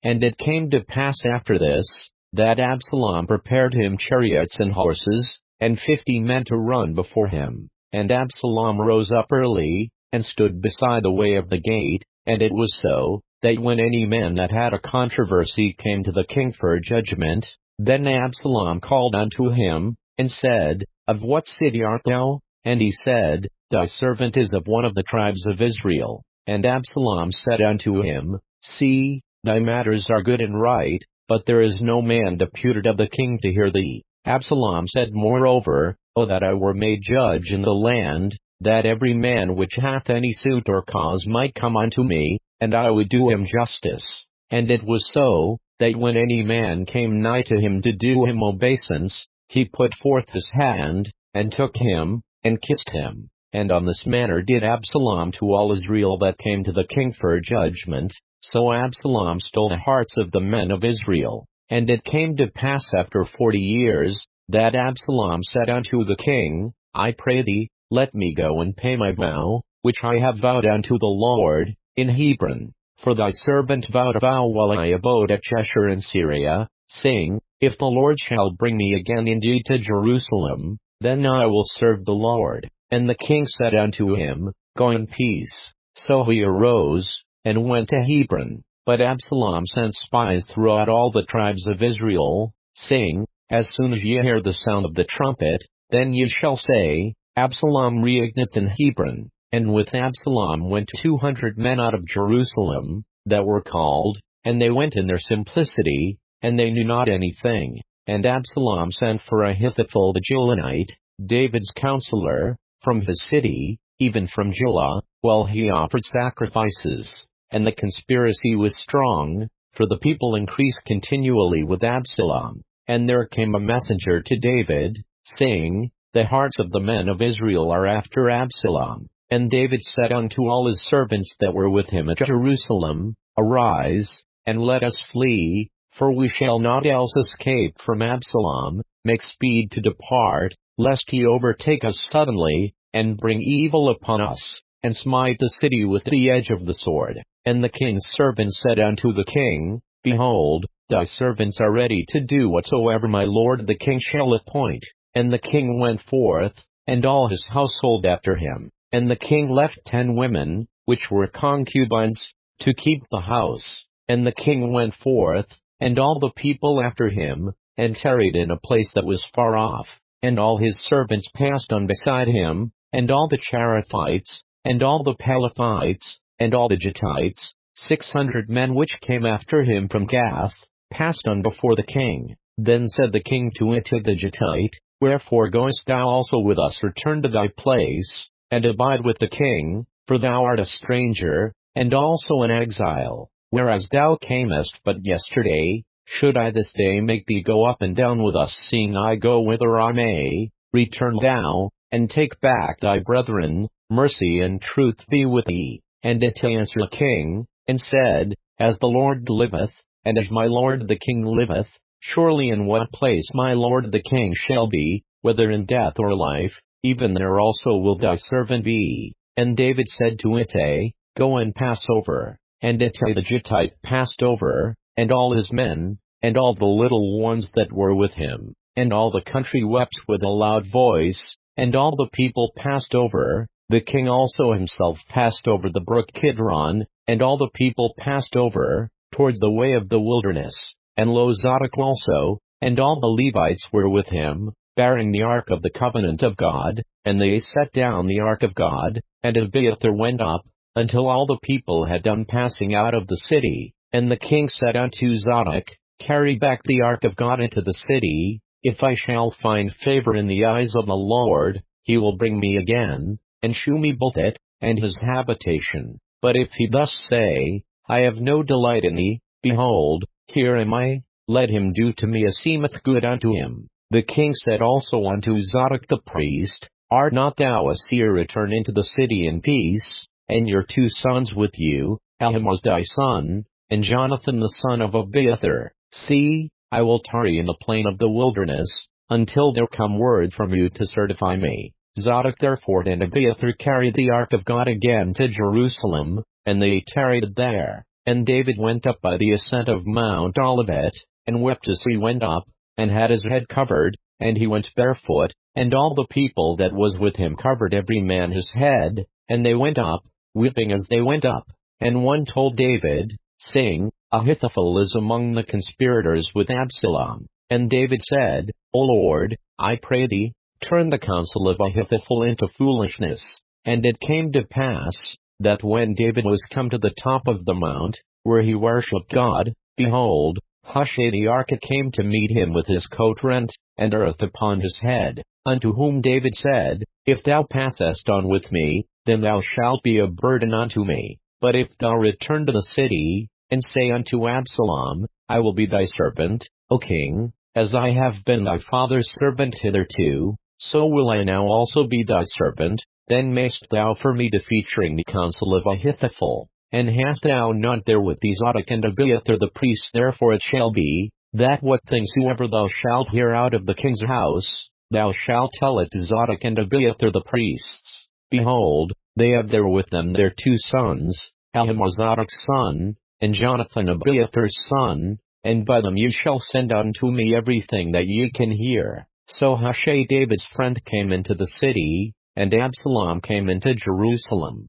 And it came to pass after this, that Absalom prepared him chariots and horses, and 50 men to run before him. And Absalom rose up early, and stood beside the way of the gate. And it was so, that when any man that had a controversy came to the king for judgment, then Absalom called unto him, and said, Of what city art thou? And he said, Thy servant is of one of the tribes of Israel. And Absalom said unto him, See, thy matters are good and right, but there is no man deputed of the king to hear thee. Absalom said moreover, O that I were made judge in the land, that every man which hath any suit or cause might come unto me, and I would do him justice. And it was so, that when any man came nigh to him to do him obeisance, he put forth his hand, and took him, and kissed him. And on this manner did Absalom to all Israel that came to the king for judgment. So Absalom stole the hearts of the men of Israel. And it came to pass after 40 years, that Absalom said unto the king, I pray thee, let me go and pay my vow, which I have vowed unto the Lord, in Hebron. For thy servant vowed a vow while I abode at Cheshire in Syria, saying, If the Lord shall bring me again indeed to Jerusalem, then I will serve the Lord. And the king said unto him, Go in peace. So he arose, and went to Hebron. But Absalom sent spies throughout all the tribes of Israel, saying, As soon as ye hear the sound of the trumpet, then ye shall say, Absalom reigneth in Hebron. And with Absalom went 200 men out of Jerusalem, that were called, and they went in their simplicity, and they knew not anything. And Absalom sent for Ahithophel the Gilonite, David's counselor, from his city, even from Gila, while he offered sacrifices. And the conspiracy was strong, for the people increased continually with Absalom. And there came a messenger to David, saying, The hearts of the men of Israel are after Absalom. And David said unto all his servants that were with him at Jerusalem, Arise, and let us flee, for we shall not else escape from Absalom. Make speed to depart, lest he overtake us suddenly, and bring evil upon us, and smite the city with the edge of the sword. And the king's servants said unto the king, Behold, thy servants are ready to do whatsoever my lord the king shall appoint. And the king went forth, and all his household after him. And the king left 10 women, which were concubines, to keep the house. And the king went forth, and all the people after him, and tarried in a place that was far off. And all his servants passed on beside him, and all the Cherethites, and all the Pelethites, and all the Gittites, 600 men which came after him from Gath, passed on before the king. Then said the king to Ittai the Gittite, Wherefore goest thou also with us? Return to thy place, and abide with the king, for thou art a stranger, and also an exile. Whereas thou camest but yesterday, should I this day make thee go up and down with us, seeing I go whither I may? Return thou, and take back thy brethren. Mercy and truth be with thee. And Ittai answered the king, and said, As the Lord liveth, and as my lord the king liveth, surely in what place my lord the king shall be, whether in death or life, even there also will thy servant be. And David said to Ittai, Go and pass over. And Ittai the Gittite passed over, and all his men, and all the little ones that were with him. And all the country wept with a loud voice, and all the people passed over. The king also himself passed over the brook Kidron, and all the people passed over, toward the way of the wilderness. And Zadok also, and all the Levites were with him, bearing the ark of the covenant of God. And they set down the ark of God, and Abiathar went up, until all the people had done passing out of the city. And the king said unto Zadok, Carry back the ark of God into the city. If I shall find favor in the eyes of the Lord, he will bring me again, and shew me both it, and his habitation. But if he thus say, I have no delight in thee, behold, here am I, let him do to me as seemeth good unto him. The king said also unto Zadok the priest, Art not thou a seer? Return into the city in peace, and your 2 sons with you, Ahimaaz thy son, and Jonathan the son of Abiathar. See, I will tarry in the plain of the wilderness, until there come word from you to certify me. Zadok therefore and Abiathar carried the ark of God again to Jerusalem, and they tarried there. And David went up by the ascent of Mount Olivet, and wept as he went up, and had his head covered, and he went barefoot, and all the people that was with him covered every man his head, and they went up, weeping as they went up. And one told David, saying, Ahithophel is among the conspirators with Absalom. And David said, O Lord, I pray thee, turn the counsel of Ahithophel into foolishness. And it came to pass, that when David was come to the top of the mount, where he worshipped God, behold, Hushai the Archite came to meet him with his coat rent, and earth upon his head, unto whom David said, If thou passest on with me, then thou shalt be a burden unto me. But if thou return to the city, and say unto Absalom, I will be thy servant, O king, as I have been thy father's servant hitherto, so will I now also be thy servant, then mayst thou for me defeat the counsel of Ahithophel. And hast thou not there with thee Zadok and Abiathar the priests? Therefore it shall be, that what things soever thou shalt hear out of the king's house, thou shalt tell it to Zadok and Abiathar the priests. Behold, they have there with them their two sons, Ahimaaz Zadok's son, and Jonathan Abiathar's son, and by them you shall send unto me everything that ye can hear. So Hushai David's friend came into the city, and Absalom came into Jerusalem.